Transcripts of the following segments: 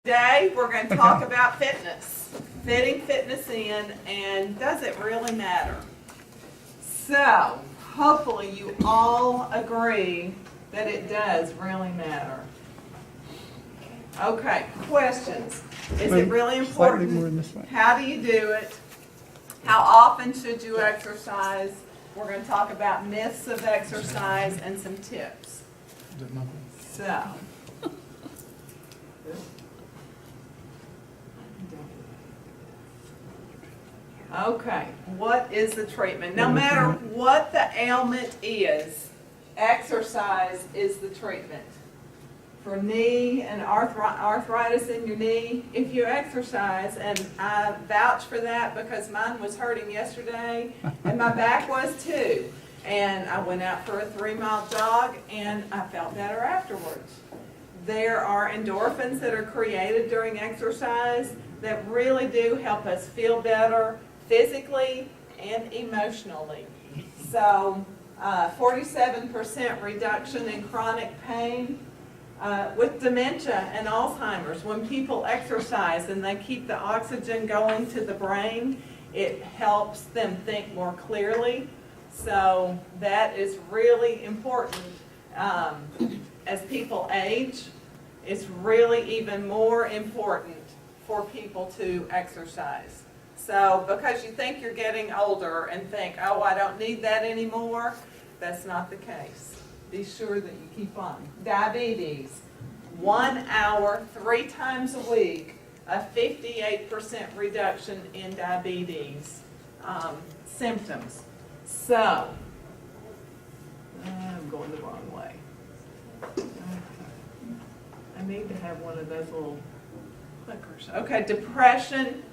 Today we're going to talk about fitness, fitting fitness in, and does it really matter? So, hopefully you all agree that it does really matter. Okay, questions. Is it really important? How do you do it? How often should you exercise? We're going to talk about myths of exercise and some tips. So, okay, what is the treatment? No matter what the ailment is, exercise is the treatment. For knee and arthritis in your knee, if you exercise, and I vouch for that because mine was hurting yesterday, and my back was too. And I went out for a 3-mile jog, and I felt better afterwards. There are endorphins that are created during exercise that really do help us feel better physically and emotionally. So, 47% reduction in chronic pain. With dementia and Alzheimer's, when people exercise and they keep the oxygen going to the brain, it helps them think more clearly. So that is really important. As people age, it's really even more important for people to exercise. So because you think you're getting older and think, oh, I don't need that anymore, that's not the case. Be sure that you keep on. Diabetes, 1 hour, 3 times a week, a 58% reduction in diabetes symptoms. So, I'm going the wrong way. I need to have one of those little clickers. Okay, depression.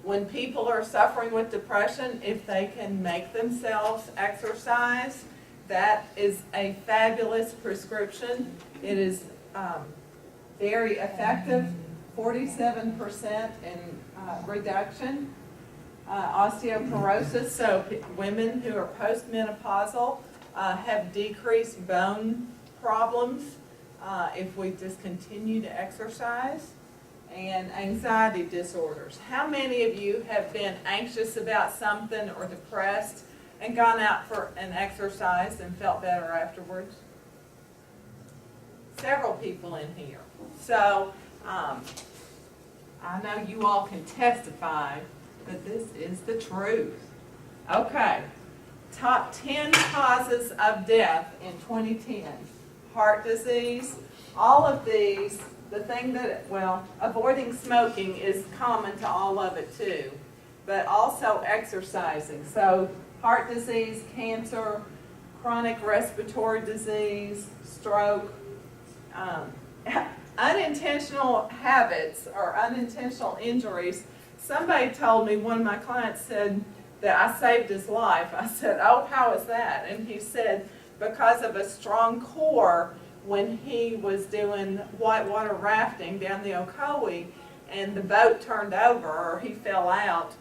When people are suffering with depression, if they can make themselves exercise, that is a fabulous prescription. It is very effective, 47% in reduction. Osteoporosis, so women who are postmenopausal have decreased bone problems if we just continue to exercise. And anxiety disorders. How many of you have been anxious about something or depressed and gone out for an exercise and felt better afterwards? Several people in here. So, I know you all can testify that this is the truth. Okay, top 10 causes of death in 2010. Heart disease, all of these, the thing that, well, avoiding smoking is common to all of it too, but also exercising. So, heart disease, cancer, chronic respiratory disease, stroke, unintentional habits or unintentional injuries. Somebody told me, one of my clients said that I saved his life. I said, oh, how is that? And he said, because of a strong core when he was doing whitewater rafting down the Ocoee and the boat turned over or he fell out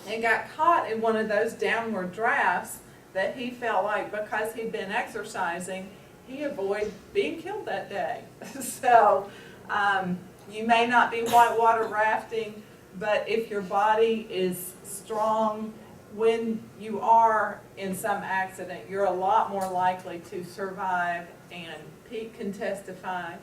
and got caught in one of those downward drafts that he felt like because he'd been exercising, he avoided being killed that day. So you may not be whitewater rafting, but if your body is strong, when you are in some accident, you're a lot more likely to survive, and Pete can testify.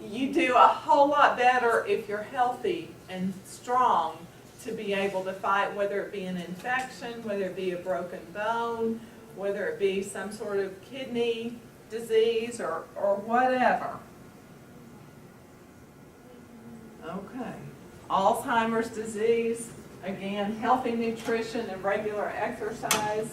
You do a whole lot better if you're healthy and strong to be able to fight, whether it be an infection, whether it be a broken bone, whether it be some sort of kidney disease or whatever. Okay. Alzheimer's disease, again, healthy nutrition and regular exercise.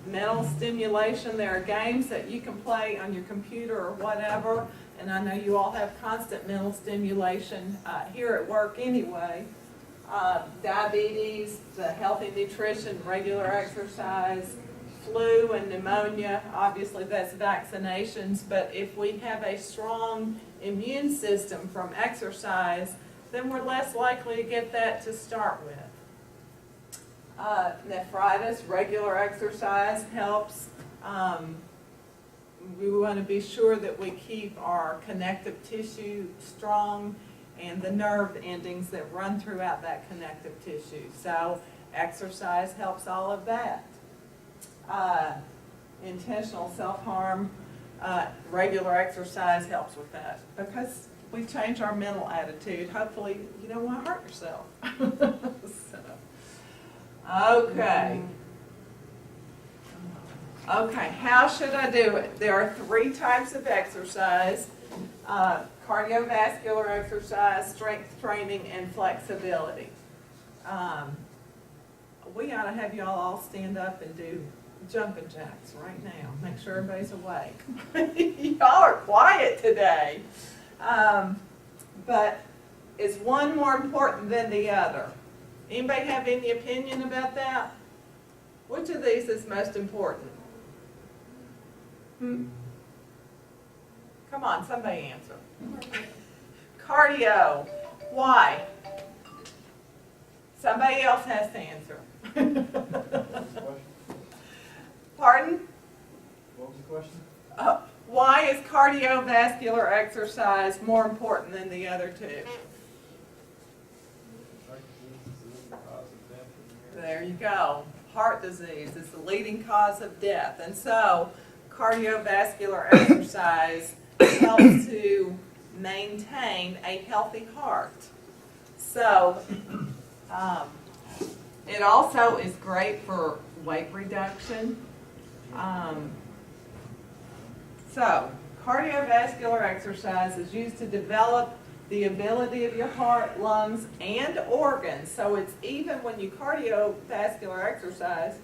Mental stimulation, there are games that you can play on your computer or whatever, and I know you all have constant mental stimulation here at work anyway. Diabetes, the healthy nutrition, regular exercise, flu and pneumonia, obviously that's vaccinations, but if we have a strong immune system from exercise, then we're less likely to get that to start with. Nephritis, regular exercise helps. we want to be sure that we keep our connective tissue strong and the nerve endings that run throughout that connective tissue. So exercise helps all of that. Intentional self-harm, regular exercise helps with that because we change our mental attitude. Hopefully you don't want to hurt yourself. Okay, how should I do it? There are 3 types of exercise: cardiovascular exercise, strength training, and flexibility. We ought to have y'all all stand up and do jumping jacks right now. Make sure everybody's awake. Y'all are quiet today. But is one more important than the other? Anybody have any opinion about that? Which of these is most important? Come on, somebody answer. Cardio. Why? Somebody else has to answer. Pardon? What was the question? Why is cardiovascular exercise more important than the other 2? There you go. Heart disease is the leading cause of death. And so cardiovascular exercise helps to maintain a healthy heart. So it also is great for weight reduction. So cardiovascular exercise is used to develop the ability of your heart, lungs, and organs. So it's even when you cardiovascular exercise,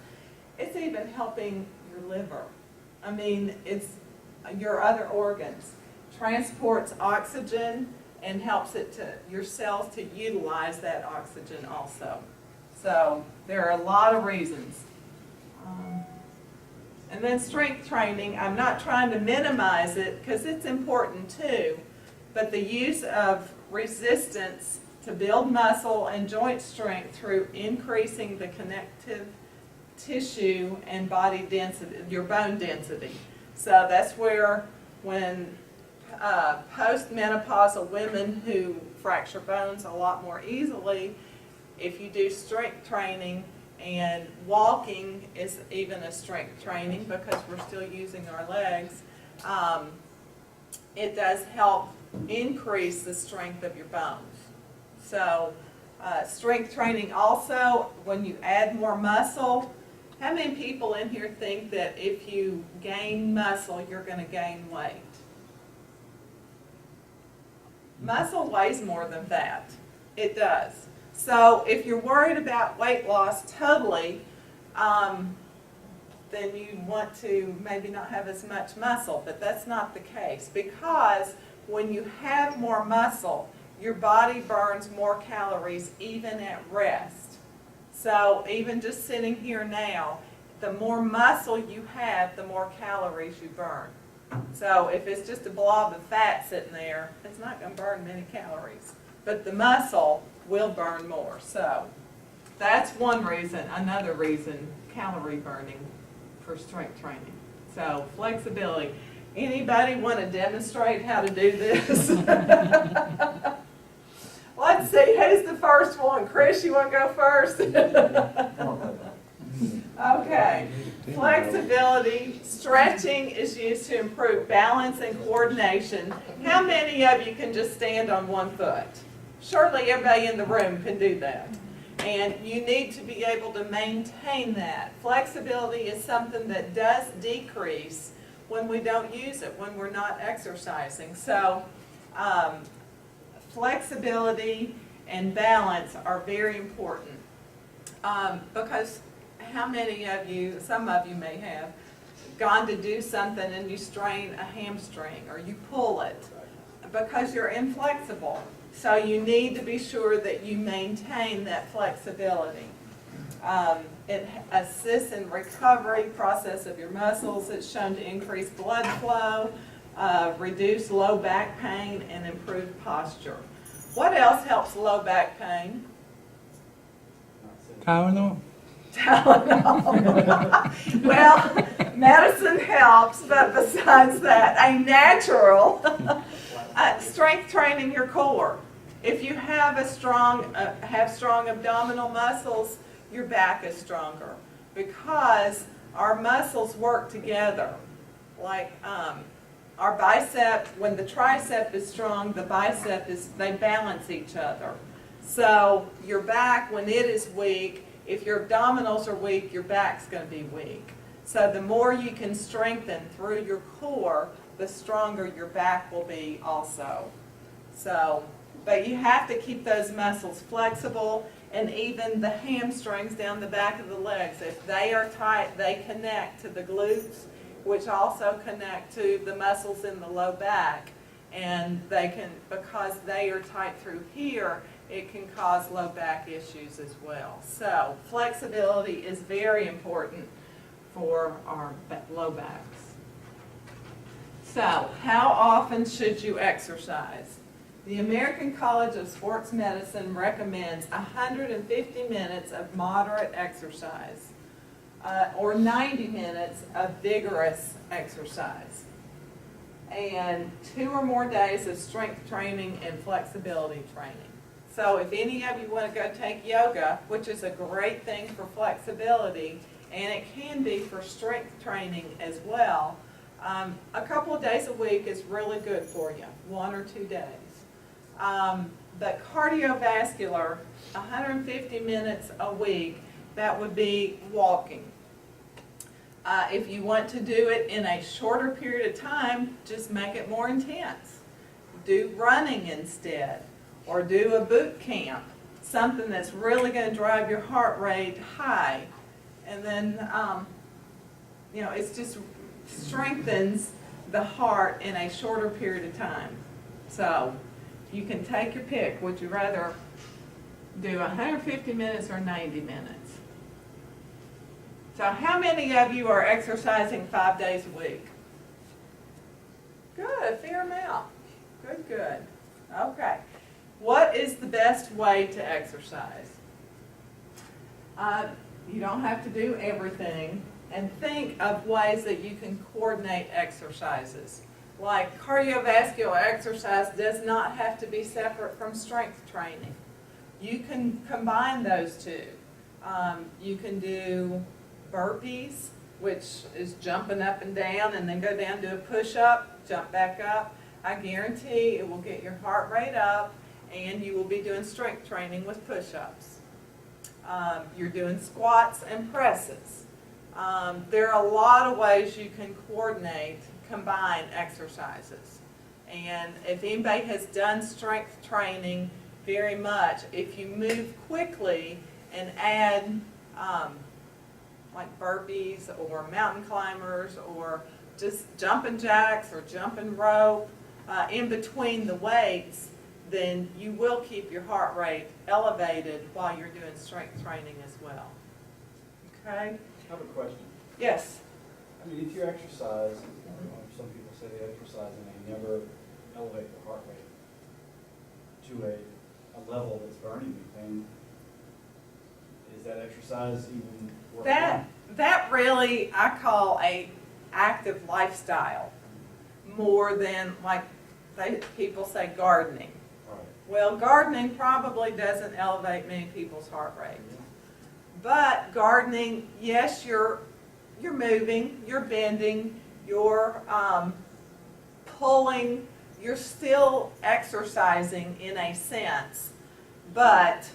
it's even helping your liver. I mean, it's your other organs. Transports oxygen and helps it to your cells to utilize that oxygen also. So there are a lot of reasons. And then strength training, I'm not trying to minimize it because it's important too, but the use of resistance to build muscle and joint strength through increasing the connective tissue and body density, your bone density. So that's where when postmenopausal women who fracture bones a lot more easily, if you do strength training, and walking is even a strength training because we're still using our legs, it does help increase the strength of your bones. So strength training also, when you add more muscle, how many people in here think that if you gain muscle, you're going to gain weight? Muscle weighs more than that. It does. So if you're worried about weight loss totally, then you want to maybe not have as much muscle, but that's not the case because when you have more muscle, your body burns more calories even at rest. So even just sitting here now, the more muscle you have, the more calories you burn. So if it's just a blob of fat sitting there, it's not going to burn many calories. But the muscle will burn more. So that's one reason. Another reason, calorie burning for strength training. So flexibility. Anybody want to demonstrate how to do this? Let's see, who's the first one? Chris, you want to go first? Okay. Flexibility. Stretching is used to improve balance and coordination. How many of you can just stand on one foot? Surely everybody in the room can do that. And you need to be able to maintain that. Flexibility is something that does decrease when we don't use it, when we're not exercising. So flexibility and balance are very important because how many of you, some of you may have, gone to do something and you strain a hamstring or you pull it because you're inflexible. So you need to be sure that you maintain that flexibility. It assists in recovery process of your muscles. It's shown to increase blood flow, reduce low back pain, and improve posture. What else helps low back pain? Tylenol. Tylenol. Well, medicine helps, but besides that, a natural strength training your core. If you have strong abdominal muscles, your back is stronger because our muscles work together. Like our bicep, when the tricep is strong, the bicep they balance each other. So your back, when it is weak, if your abdominals are weak, your back's going to be weak. So the more you can strengthen through your core, the stronger your back will be also. So, but you have to keep those muscles flexible, and even the hamstrings down the back of the legs, if they are tight, they connect to the glutes, which also connect to the muscles in the low back. And they can, because they are tight through here, it can cause low back issues as well. So flexibility is very important for our low backs. So how often should you exercise? The American College of Sports Medicine recommends 150 minutes of moderate exercise or 90 minutes of vigorous exercise, and 2 or more days of strength training and flexibility training. So if any of you want to go take yoga, which is a great thing for flexibility, and it can be for strength training as well, a couple of days a week is really good for you, 1 or 2 days. But cardiovascular, 150 minutes a week, that would be walking. If you want to do it in a shorter period of time, just make it more intense. Do running instead, or do a boot camp, something that's really going to drive your heart rate high. And then, it just strengthens the heart in a shorter period of time. So you can take your pick. Would you rather do 150 minutes or 90 minutes? So how many of you are exercising 5 days a week? Good, a fair amount. Good, good. Okay. What is the best way to exercise? You don't have to do everything, and think of ways that you can coordinate exercises. Like cardiovascular exercise does not have to be separate from strength training. You can combine those two. You can do burpees, which is jumping up and down, and then go down, do a push-up, jump back up. I guarantee it will get your heart rate up, and you will be doing strength training with push-ups. You're doing squats and presses. There are a lot of ways you can combine exercises. And if anybody has done strength training very much, if you move quickly and add like burpees or mountain climbers or just jumping jacks or jumping rope in between the weights, then you will keep your heart rate elevated while you're doing strength training as well. Okay? I have a question. Yes? I mean, if you exercise, some people say they exercise and they never elevate their heart rate to a level that's burning you, and is that exercise even worthwhile? That really I call a active lifestyle more than like people say gardening. Right. Well, gardening probably doesn't elevate many people's heart rate. But gardening, yes, you're moving, you're bending, you're pulling, you're still exercising in a sense, but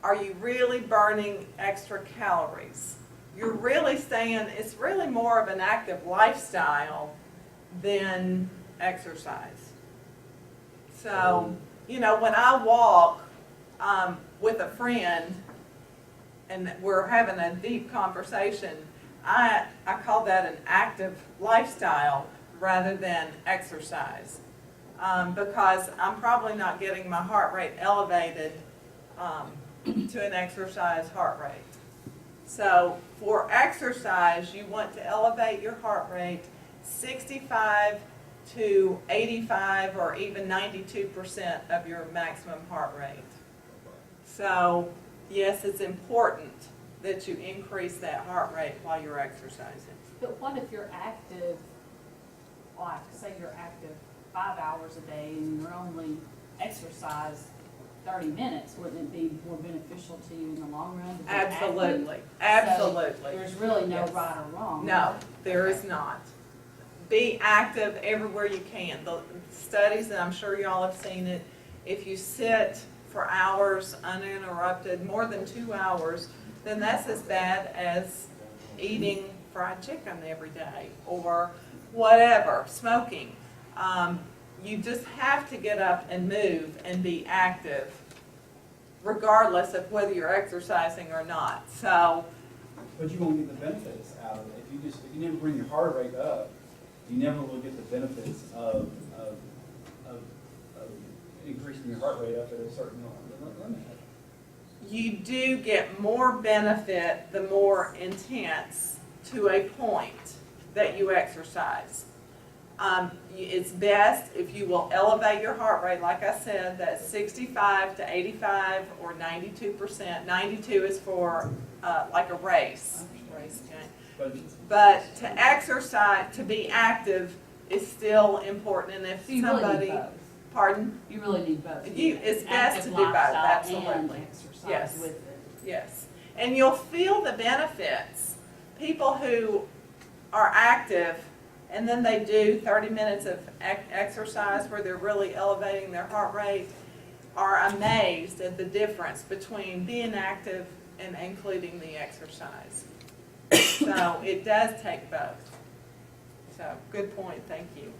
are you really burning extra calories? You're really staying, it's really more of an active lifestyle than exercise. So, when I walk with a friend and we're having a deep conversation, I call that an active lifestyle rather than exercise, because I'm probably not getting my heart rate elevated to an exercise heart rate. So for exercise, you want to elevate your heart rate 65 to 85 or even 92% of your maximum heart rate. So yes, it's important that you increase that heart rate while you're exercising. But what if you're active, like, say you're active 5 hours a day and you're only exercise 30 minutes, wouldn't it be more beneficial to you in the long run to be active? Absolutely, So absolutely. there's really no Yes. right or wrong. No, there is not. Be active everywhere you can. The studies, and I'm sure y'all have seen it, if you sit for hours uninterrupted, more than 2 hours, then that's as bad as eating fried chicken every day or whatever, smoking. You just have to get up and move and be active regardless of whether you're exercising or not. So, But you won't get the benefits out of it. If you never bring your heart rate up, you never will get the benefits of increasing your heart rate up at a certain limit. you do get more benefit the more intense to a point that you exercise. It's best if you will elevate your heart rate, like I said, that's 65 to 85 or 92%. 92 is for like a race. Okay. But to exercise, to be active is still important. And if So you really somebody, need both. pardon? You really need both. It's best to do both, Active lifestyle absolutely. and exercise Yes. with it. Yes, and you'll feel the benefits. People who are active and then they do 30 minutes of exercise where they're really elevating their heart rate are amazed at the difference between being active and including the exercise. So it does take both. So good point, thank you.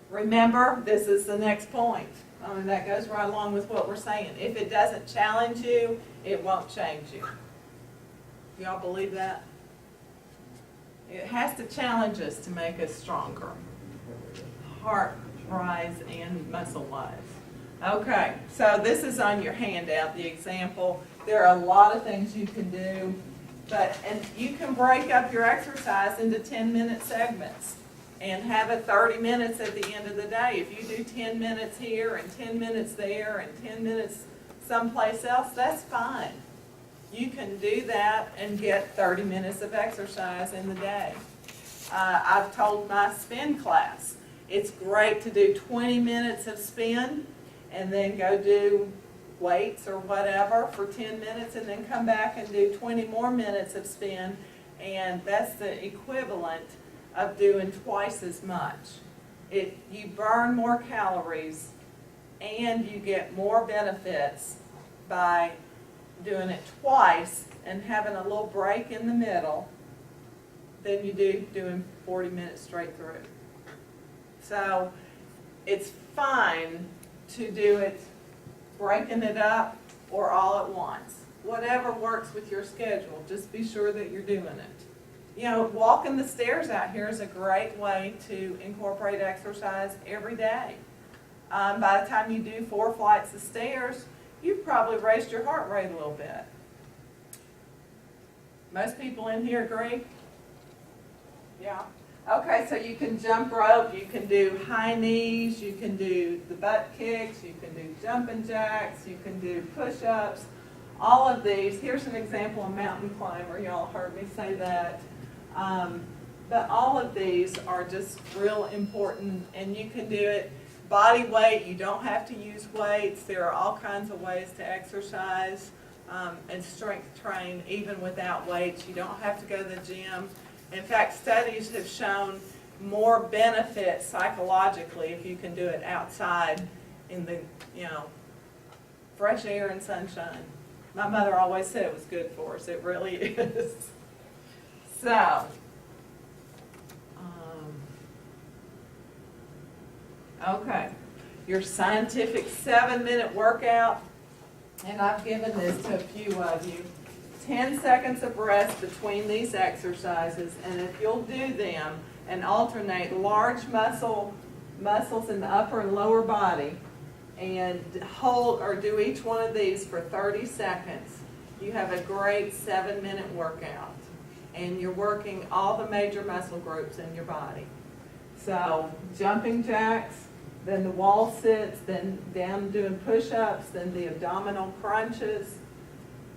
Remember, this is the next point. That goes right along with what we're saying. If it doesn't challenge you, it won't change you. Y'all believe that? It has to challenge us to make us stronger, heart-wise and muscle-wise. Okay, so this is on your handout, the example. There are a lot of things you can do, and you can break up your exercise into 10-minute segments and have it 30 minutes at the end of the day. If you do 10 minutes here and 10 minutes there and 10 minutes someplace else, that's fine. You can do that and get 30 minutes of exercise in the day. I've told my spin class, it's great to do 20 minutes of spin and then go do weights or whatever for 10 minutes and then come back and do 20 more minutes of spin, and that's the equivalent of doing twice as much. You burn more calories and you get more benefits by doing it twice and having a little break in the middle than you do doing 40 minutes straight through. So it's fine to do it breaking it up or all at once. Whatever works with your schedule, just be sure that you're doing it. You know, walking the stairs out here is a great way to incorporate exercise every day. By the time you do 4 flights of stairs, you've probably raised your heart rate a little bit. Most people in here agree? Yeah. Okay, so you can jump rope, you can do high knees, you can do the butt kicks, you can do jumping jacks, you can do push-ups. All of these, here's an example of mountain climber, y'all heard me say that. But all of these are just real important, and you can do it body weight. You don't have to use weights. There are all kinds of ways to exercise and strength train even without weights. You don't have to go to the gym. In fact, studies have shown more benefit psychologically if you can do it outside in the, fresh air and sunshine. My mother always said it was good for us. It really is. So, okay, your scientific 7-minute workout, and I've given this to a few of you. 10 seconds of rest between these exercises, and if you'll do them and alternate large muscles in the upper and lower body and hold or do each one of these for 30 seconds, you have a great 7-minute workout. And you're working all the major muscle groups in your body. So jumping jacks, then the wall sits, then down doing push-ups, then the abdominal crunches,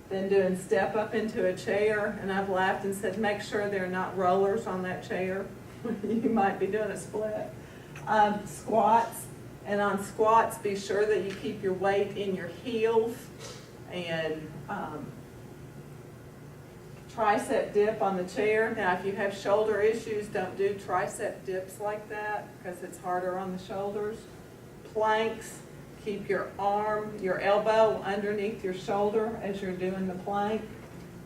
Then doing step up into a chair, and I've laughed and said, make sure there are not rollers on that chair. You might be doing a split. Squats, and on squats, be sure that you keep your weight in your heels, and tricep dip on the chair. Now, if you have shoulder issues, don't do tricep dips like that because it's harder on the shoulders. Planks, keep your arm, your elbow underneath your shoulder as you're doing the plank.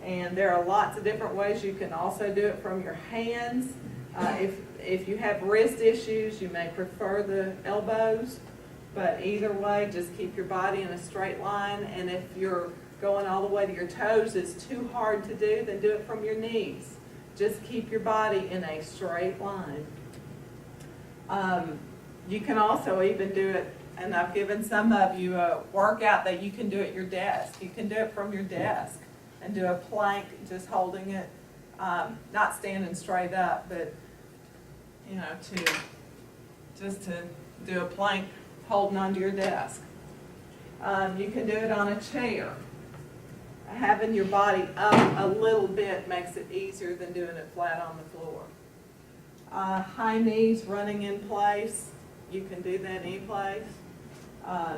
And there are lots of different ways you can also do it from your hands. If you have wrist issues, you may prefer the elbows, but either way, just keep your body in a straight line. And if you're going all the way to your toes is too hard to do, then do it from your knees. Just keep your body in a straight line. You can also even do it, and I've given some of you a workout that you can do at your desk. You can do it from your desk and do a plank, just holding it, not standing straight up, but you know, to do a plank holding onto your desk. You can do it on a chair. Having your body up a little bit makes it easier than doing it flat on the floor. High knees running in place. You can do that any place.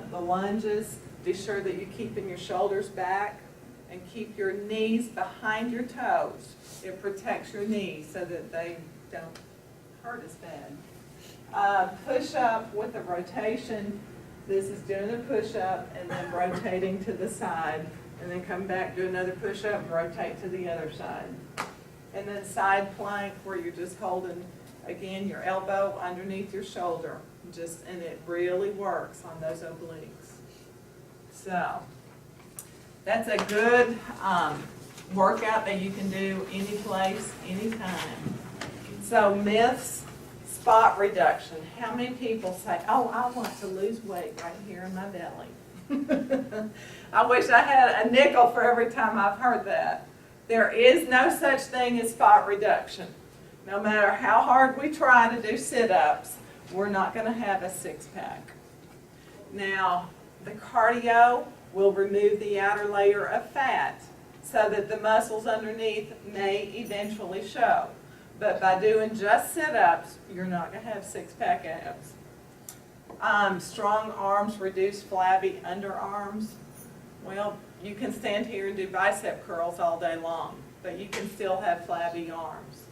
The lunges, be sure that you're keeping your shoulders back and keep your knees behind your toes. It protects your knees so that they don't hurt as bad. Push up with a rotation. This is doing a push up and then rotating to the side. And then come back, do another push up and rotate to the other side. And then side plank where you're just holding, again, your elbow underneath your shoulder. And it really works on those obliques. So that's a good workout that you can do any place, anytime. So myths, spot reduction. How many people say, oh, I want to lose weight right here in my belly? I wish I had a nickel for every time I've heard that. There is no such thing as spot reduction. No matter how hard we try to do sit-ups, we're not going to have a six-pack. Now, the cardio will remove the outer layer of fat so that the muscles underneath may eventually show. But by doing just sit-ups, you're not going to have six-pack abs. Strong arms reduce flabby underarms. Well, you can stand here and do bicep curls all day long, but you can still have flabby arms.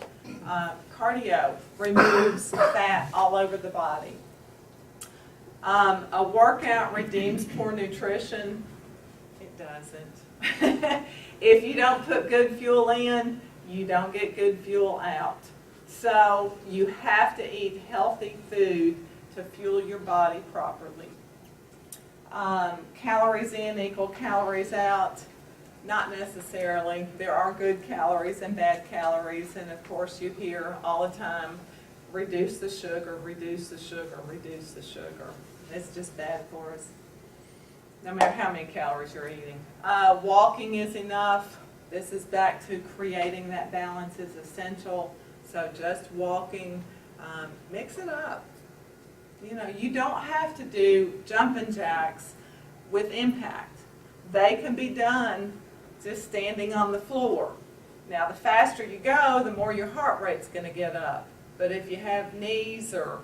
Cardio removes fat all over the body. A workout redeems poor nutrition. It doesn't. If you don't put good fuel in, you don't get good fuel out. So you have to eat healthy food to fuel your body properly. Calories in equal calories out. Not necessarily. There are good calories and bad calories, and of course you hear all the time, reduce the sugar, reduce the sugar, reduce the sugar. It's just bad for us, no matter how many calories you're eating. Walking is enough. This is back to creating that balance is essential. So just walking, mix it up. You know, you don't have to do jumping jacks with impact. They can be done just standing on the floor. Now, the faster you go, the more your heart rate's going to get up. But if you have knees or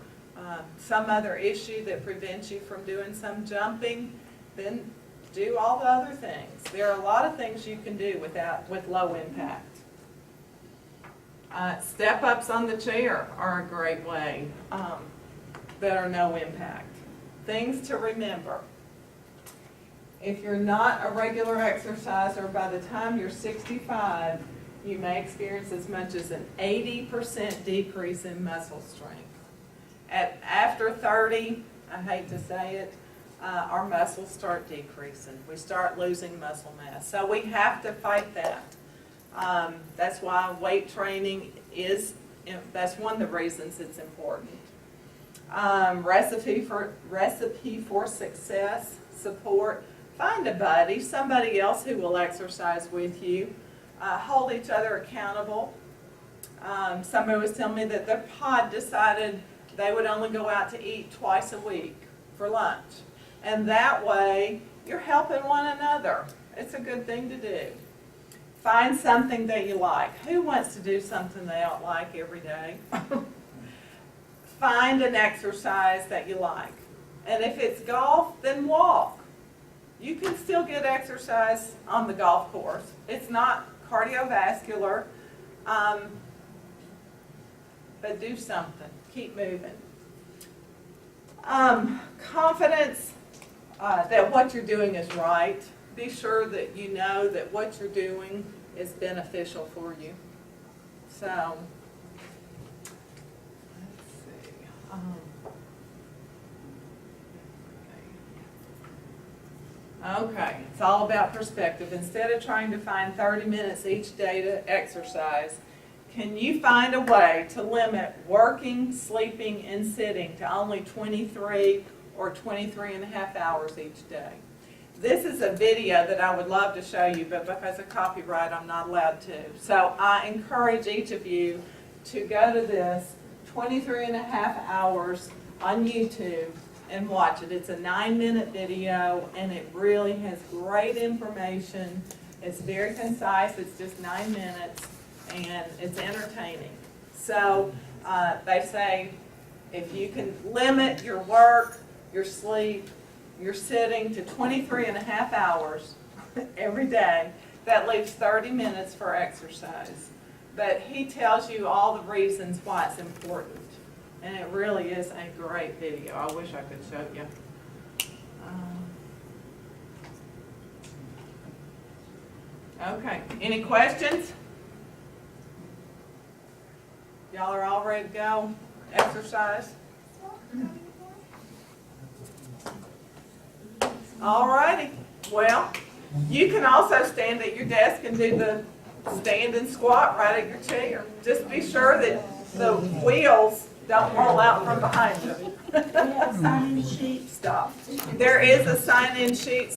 some other issue that prevents you from doing some jumping, then do all the other things. There are a lot of things you can do with low impact. Step-ups on the chair are a great way that are no impact. Things to remember. If you're not a regular exerciser, by the time you're 65, you may experience as much as an 80% decrease in muscle strength. After 30, I hate to say it, our muscles start decreasing. We start losing muscle mass. So we have to fight that. That's why weight training that's one of the reasons it's important. Recipe for success, support. Find a buddy, somebody else who will exercise with you. Hold each other accountable. Somebody was telling me that their pod decided they would only go out to eat twice a week for lunch. And that way, you're helping one another. It's a good thing to do. Find something that you like. Who wants to do something they don't like every day? Find an exercise that you like. And if it's golf, then walk. You can still get exercise on the golf course. It's not cardiovascular, but do something. Keep moving. Confidence that what you're doing is right. Be sure that you know that what you're doing is beneficial for you. So, let's see. Okay, it's all about perspective. Instead of trying to find 30 minutes each day to exercise, can you find a way to limit working, sleeping, and sitting to only 23 or 23 and a half hours each day? This is a video that I would love to show you, but because of copyright, I'm not allowed to. So I encourage each of you to go to this 23 and a half hours on YouTube and watch it. It's a 9-minute video, and it really has great information. It's very concise. It's just 9 minutes, and it's entertaining. So they say if you can limit your work, your sleep, your sitting to 23 and a half hours every day, that leaves 30 minutes for exercise. But he tells you all the reasons why it's important. And it really is a great video. I wish I could show you. Okay, any questions? Y'all are all ready to go exercise? All righty. Well, you can also stand at your desk and do the stand and squat right at your chair. Just be sure that the wheels don't roll out from behind you. Sign-in sheet. Stop. There is a sign-in sheet.